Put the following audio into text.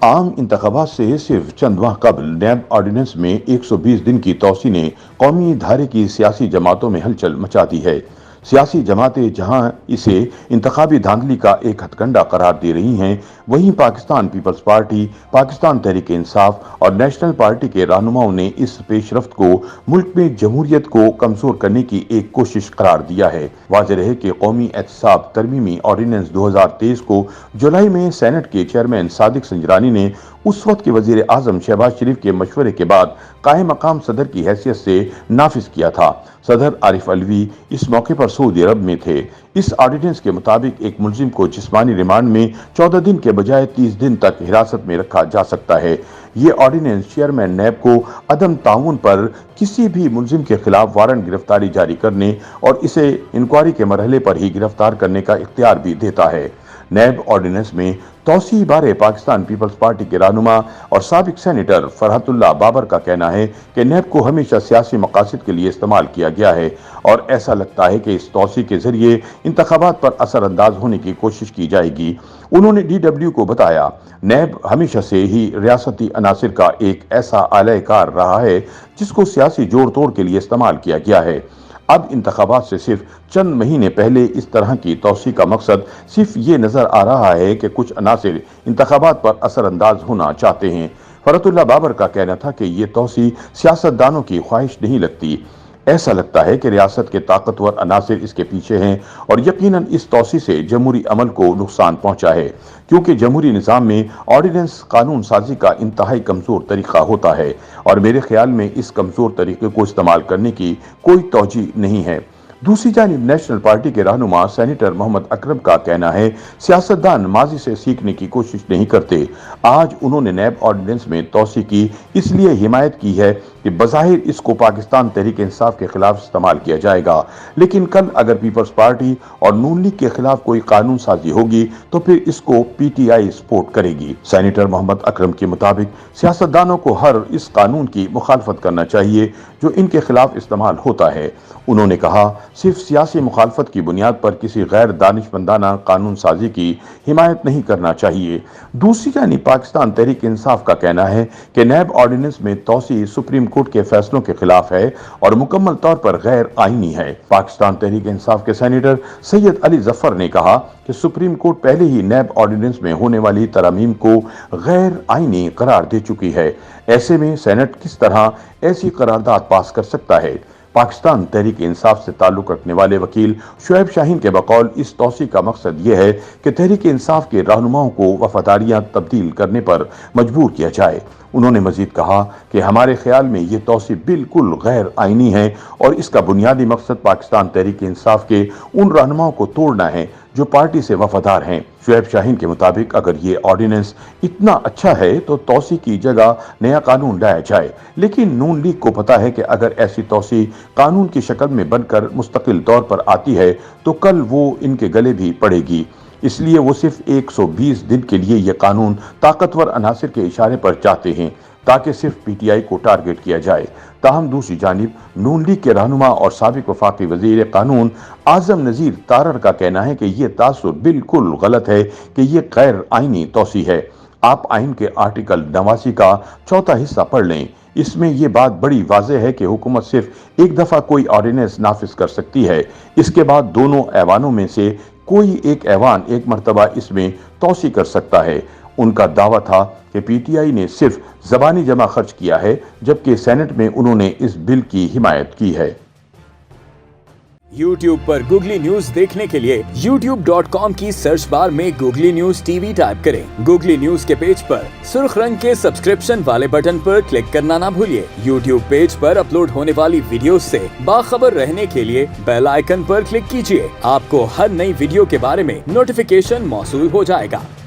عام انتخابات سے صرف چند ماہ قبل نیب آرڈیننس میں 120 دن کی توسیع نے قومی دھارے کی سیاسی جماعتوں میں ہلچل مچا دی ہے۔ سیاسی جماعتیں جہاں اسے انتخابی دھاندلی کا ایک ہتھ کنڈا قرار دے رہی ہیں، وہیں پاکستان پیپلز پارٹی، پاکستان تحریک انصاف اور نیشنل پارٹی کے رہنماؤں نے اس پیش رفت کو ملک میں جمہوریت کو کمزور کرنے کی ایک کوشش قرار دیا ہے۔ واضح رہے کہ قومی احتساب ترمیمی آرڈیننس 2023 کو جولائی میں سینٹ کے چیئرمین صادق سنجرانی نے اس وقت کے وزیر اعظم شہباز شریف کے مشورے کے بعد قائم مقام صدر کی حیثیت سے نافذ کیا تھا۔ صدر عارف علوی اس موقع پر سعودی عرب میں تھے۔ اس آرڈیننس کے مطابق ایک ملزم کو جسمانی ریمانڈ میں 14 دن کے بجائے 30 دن تک حراست میں رکھا جا سکتا ہے۔ یہ آرڈیننس چیئرمین نیب کو عدم تعاون پر کسی بھی ملزم کے خلاف وارنٹ گرفتاری جاری کرنے اور اسے انکوائری کے مرحلے پر ہی گرفتار کرنے کا اختیار بھی دیتا ہے۔ نیب آرڈیننس میں توسیع بارے پاکستان پیپلز پارٹی کے رہنما اور سابق سینیٹر فرحت اللہ بابر کا کہنا ہے کہ نیب کو ہمیشہ سیاسی مقاصد کے لیے استعمال کیا گیا ہے اور ایسا لگتا ہے کہ اس توسیع کے ذریعے انتخابات پر اثر انداز ہونے کی کوشش کی جائے گی۔ انہوں نے DW کو بتایا، نیب ہمیشہ سے ہی ریاستی عناصر کا ایک ایسا آلہ کار رہا ہے جس کو سیاسی جوڑ توڑ کے لیے استعمال کیا گیا ہے۔ اب انتخابات سے صرف چند مہینے پہلے اس طرح کی توسیع کا مقصد صرف یہ نظر آ رہا ہے کہ کچھ عناصر انتخابات پر اثر انداز ہونا چاہتے ہیں۔ فرحت اللہ بابر کا کہنا تھا کہ یہ توسیع سیاستدانوں کی خواہش نہیں لگتی۔ ایسا لگتا ہے کہ ریاست کے طاقتور عناصر اس کے پیچھے ہیں اور یقیناً اس توسیع سے جمہوری عمل کو نقصان پہنچا ہے، کیونکہ جمہوری نظام میں آرڈیننس قانون سازی کا انتہائی کمزور طریقہ ہوتا ہے اور میرے خیال میں اس کمزور طریقے کو استعمال کرنے کی کوئی توجہ نہیں ہے۔ دوسری جانب نیشنل پارٹی کے رہنما سینیٹر محمد اکرم کا کہنا ہے، سیاستدان ماضی سے سیکھنے کی کوشش نہیں کرتے۔ آج انہوں نے نیب آرڈیننس میں توسیع کی اس لیے حمایت کی ہے کہ بظاہر اس کو پاکستان تحریک انصاف کے خلاف استعمال کیا جائے گا، لیکن کل اگر پیپلز پارٹی اور نون لیگ کے خلاف کوئی قانون سازی ہوگی تو پھر اس کو PTI سپورٹ کرے گی۔ سینیٹر محمد اکرم کے مطابق سیاستدانوں کو ہر اس قانون کی مخالفت کرنا چاہیے جو ان کے خلاف استعمال ہوتا ہے۔ انہوں نے کہا، صرف سیاسی مخالفت کی بنیاد پر کسی غیر دانشمندانہ قانون سازی کی حمایت نہیں کرنا چاہیے۔ دوسری جانب پاکستان تحریک انصاف کا کہنا ہے کہ نیب آرڈیننس میں توسیع سپریم کورٹ کے فیصلوں کے خلاف ہے اور مکمل طور پر غیر آئینی ہے۔ پاکستان تحریک انصاف کے سینیٹر سید علی ظفر نے کہا کہ سپریم کورٹ پہلے ہی نیب آرڈیننس میں ہونے والی ترامیم کو غیر آئینی قرار دے چکی ہے۔ ایسے میں سینٹ کس طرح ایسی قرارداد پاس کر سکتا ہے؟ پاکستان تحریک انصاف سے تعلق رکھنے والے وکیل شعیب شاہین کے بقول اس توسیع کا مقصد یہ ہے کہ تحریک انصاف کے رہنماؤں کو وفاداریاں تبدیل کرنے پر مجبور کیا جائے۔ انہوں نے مزید کہا کہ ہمارے خیال میں یہ توسیع بالکل غیر آئینی ہے اور اس کا بنیادی مقصد پاکستان تحریک انصاف کے ان رہنماؤں کو توڑنا ہے جو پارٹی سے وفادار ہیں۔ شعیب شاہین کے مطابق اگر یہ آرڈیننس اتنا اچھا ہے تو توسیع کی جگہ نیا قانون لایا جائے، لیکن نون لیگ کو پتا ہے کہ اگر ایسی توسیع قانون کی شکل میں بن کر مستقل طور پر آتی ہے تو کل وہ ان کے گلے بھی پڑے گی۔ اس لیے وہ صرف 120 دن کے لیے یہ قانون طاقتور عناصر کے اشارے پر چاہتے ہیں تاکہ صرف PTI کو ٹارگٹ کیا جائے۔ تاہم دوسری جانب نون لیگ کے رہنما اور سابق وفاقی وزیر قانون اعظم نذیر تارڑ کا کہنا ہے کہ یہ تاثر بالکل غلط ہے کہ یہ غیر آئینی توسیع ہے۔ آپ آئین کے آرٹیکل 89 کا چوتھا حصہ پڑھ لیں، اس میں یہ بات بڑی واضح ہے کہ حکومت صرف ایک دفعہ کوئی آرڈیننس نافذ کر سکتی ہے، اس کے بعد دونوں ایوانوں میں سے کوئی ایک ایوان ایک مرتبہ اس میں توسیع کر سکتا ہے۔ ان کا دعویٰ تھا کہ PTI نے صرف زبانی جمع خرچ کیا ہے جبکہ سینٹ میں انہوں نے اس بل کی حمایت کی ہے۔ YouTube پر گوگلی نیوز دیکھنے کے لیے youtube.com کی سرچ بار میں گوگلی نیوز TV ٹائپ کریں۔ گوگلی نیوز کے پیج پر سرخ رنگ کے سبسکرپشن والے بٹن پر کلک کرنا نہ بھولیے۔ YouTube پیج پر اپلوڈ ہونے والی ویڈیوز سے باخبر رہنے کے لیے بیل آئیکن پر کلک کیجیے۔ آپ کو ہر نئی ویڈیو کے بارے میں نوٹیفیکیشن موصول ہو جائے گا۔